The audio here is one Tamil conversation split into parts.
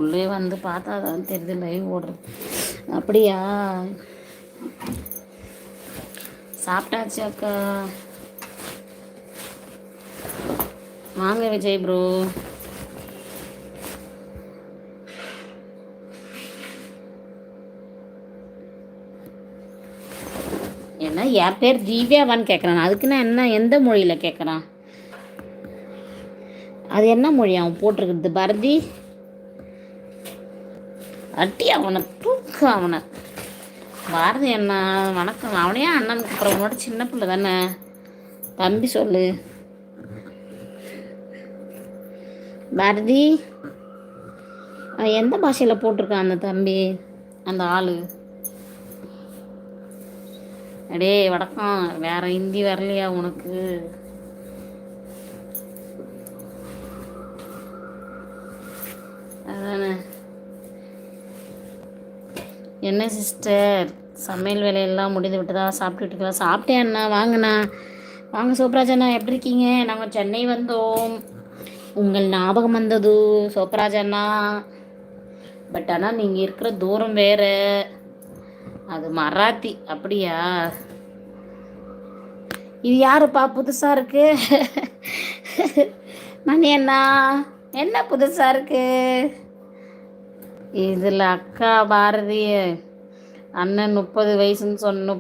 உள்ளே வந்து பார்த்தா தான் தெரியுது லைவ் ஓடுறது. அப்படியா? சாப்பிட்டாச்சு அக்கா. வாங்க விஜய் ப்ரோ. என்ன என் பேர் திவ்யாவான்னு கேட்குறான். அதுக்குன்னா என்ன, எந்த மொழியில் கேட்குறான்? அது என்ன மொழி அவன் போட்டிருக்கிறது? பாரதி அட்டி அவனை தூக்க அவனை. பாரதி அண்ணா வணக்கம். அவனையே அண்ணனுக்கு அப்புறம் உன்னோட சின்ன பிள்ளை தானே, தம்பி சொல்லு. பாரதி எந்த பாஷையில் போட்டிருக்கான் அந்த தம்பி, அந்த ஆள்? அடே வணக்கம். வேற ஹிந்தி வரலையா உனக்கு? அதானே. என்ன சிஸ்டர், சமையல் வேலையெல்லாம் முடிந்து விட்டுதா? சாப்பிட்டுட்டு இருக்கலாம். சாப்பிட்டேன் அண்ணா. வாங்கண்ணா வாங்க. சோப்ராஜ் அண்ணா எப்படி இருக்கீங்க? நாங்கள் சென்னை வந்தோம், உங்கள் ஞாபகம் வந்தது சோப்ராஜ் அண்ணா. பட் ஆனால் நீங்கள் இருக்கிற தூரம் வேறு, அது மராத்தி. அப்படியா? இது யாருப்பா புதுசாக இருக்கு? மணி அண்ணா என்ன புதுசாக இருக்கு இதில்? அக்கா பாரதி அண்ணன் 30 வயசுன்னு சொன்ன.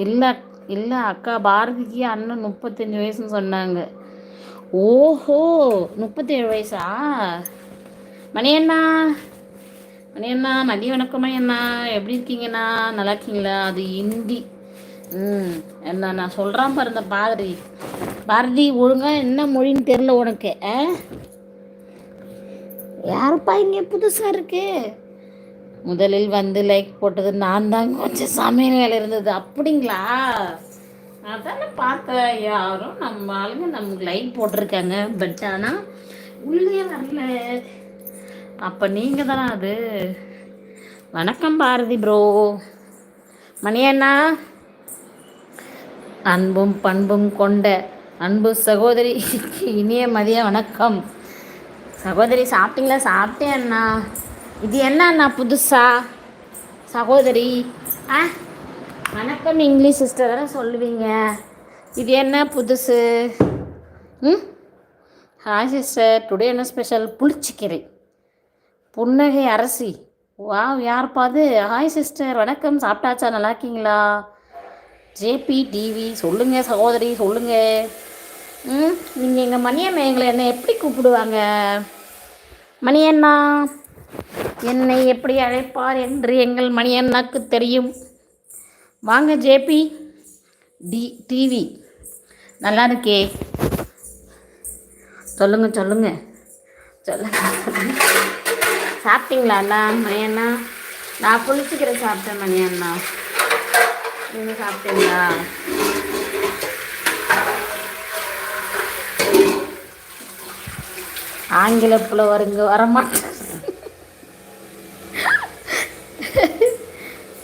இல்லை இல்லை, அக்கா பாரதிக்கு அண்ணன் 35 வயசுன்னு சொன்னாங்க. ஓஹோ, 37 வயசா? மணியண்ணா மணியண்ணா மதிய வணக்கம். மணியண்ணா எப்படி இருக்கீங்கண்ணா? நல்லா இருக்கீங்களா? அது ஹிந்தி. என்ன நான் சொல்கிறான் பாருந்த பாரதி. பாரதி ஒழுங்காக என்ன மொழின்னு தெரில உனக்கு? யாருப்பா இங்கே புதுசாக இருக்கு? முதலில் வந்து லைக் போட்டது நான் தான். கொஞ்சம் சமையல் வேலை இருந்தது. அப்படிங்களா? அதானே பார்த்தேன். யாரும் நம்ம ஆளுங்க நமக்கு லைக் போட்டிருக்காங்க, பட் ஆனால் உள்ளே வரல. அப்போ நீங்கள் தானே அது? வணக்கம் பாரதி ப்ரோ. மணியண்ணா அன்பும் பண்பும் கொண்ட அன்பு சகோதரி இனிய மதிய வணக்கம். சகோதரி சாப்பிட்டீங்களா? சாப்பிட்டேன் அண்ணா. இது என்ன அண்ணா புதுசா சகோதரி? வணக்கம் இங்கிலீஷ் சிஸ்டர் தானே சொல்லுவீங்க. இது என்ன புதுசு? ஹாய் சிஸ்டர், டுடே என்ன ஸ்பெஷல்? புளிச்சிக்கீரை, புன்னகை அரசி. வா, யாருப்பா அது? ஹாய் சிஸ்டர் வணக்கம். சாப்பிட்டாச்சா? நல்லா இருக்கீங்களா? ஜேபி டிவி சொல்லுங்கள் சகோதரி, சொல்லுங்கள். நீங்கள் எங்கள் மணியண்ணா எங்களை என்ன எப்படி கூப்பிடுவாங்க? மணியண்ணா என்னை எப்படி அழைப்பார் என்று எங்கள் மணியண்ணாக்கு தெரியும். வாங்க ஜேபி டிவி. நல்லா இருக்கே. சொல்லுங்கள் சொல்லுங்கள் சொல்லுங்கள். சாப்பிட்டீங்களா அண்ணா? மணியண்ணா நான் புளிச்சிக்கிறேன், சாப்பிட்டேன். மணியண்ணா நீங்கள் சாப்பிட்டீங்களா? ஆங்கில புலவர் இங்கே வரமாட்டேன்.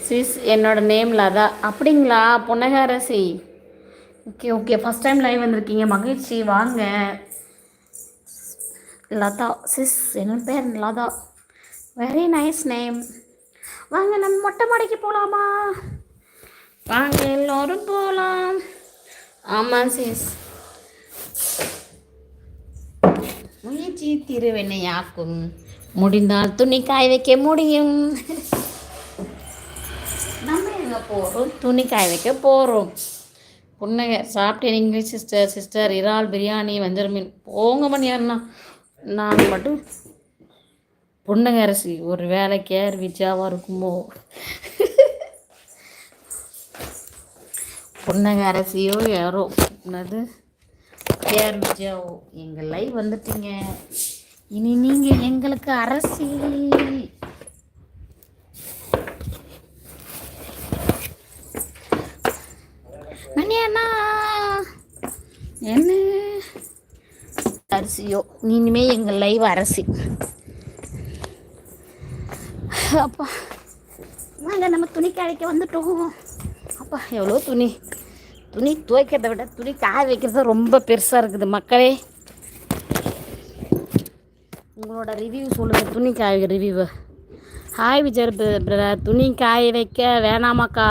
சிஸ் என்னோட நேம் லதா. அப்படிங்களா? Punnagarasi. Okay okay, first time live வந்திருக்கீங்க, மகிழ்ச்சி. வாங்க. லதா சிஸ், என் பேர் லதா. Very nice name. வாங்க நம்ம மொட்டை மாடிக்கு போகலாமா? வாங்க எல்லோரும் போகலாம். ஆமாம் சிஸ், முயற்சி திருவினையாக்கும், முடிந்தால் துணி காய வைக்க முடியும். நம்ம எங்கே போகிறோம்? துணி காய வைக்க போகிறோம். புன்னகை சாப்பிட்டேன் இங்கிலீஷ் சிஸ்டர். சிஸ்டர் இறால் பிரியாணி, வஞ்சர மீன். போங்க மணியண்ணா, நான் மட்டும் புன்னகை அரிசி. ஒரு வேலை கேர் விஜாவாக இருக்குமோ? புன்னகை அரசியோ யாரோ என்னது கேர் விஜயாவோ. எங்கள் லைவ் வந்துட்டீங்க, இனி நீங்கள் எங்களுக்கு அரசி. மணியண்ணா என்ன அரிசியோ, இனிமே எங்கள் லைவ் அரசி. அப்பா வாங்க நம்ம துணி காய்க்க வந்துட்டோம். அப்பா எவ்வளோ துணி துவைக்கிறத விட துணி காய வைக்கிறது ரொம்ப பெருசாக இருக்குது மக்களே. உங்களோட ரிவ்யூ சொல்லுங்கள், துணி காய ரிவ்யூ. ஹாய் விஜய் பிரதர், துணி காய வைக்க வேணாமாக்கா?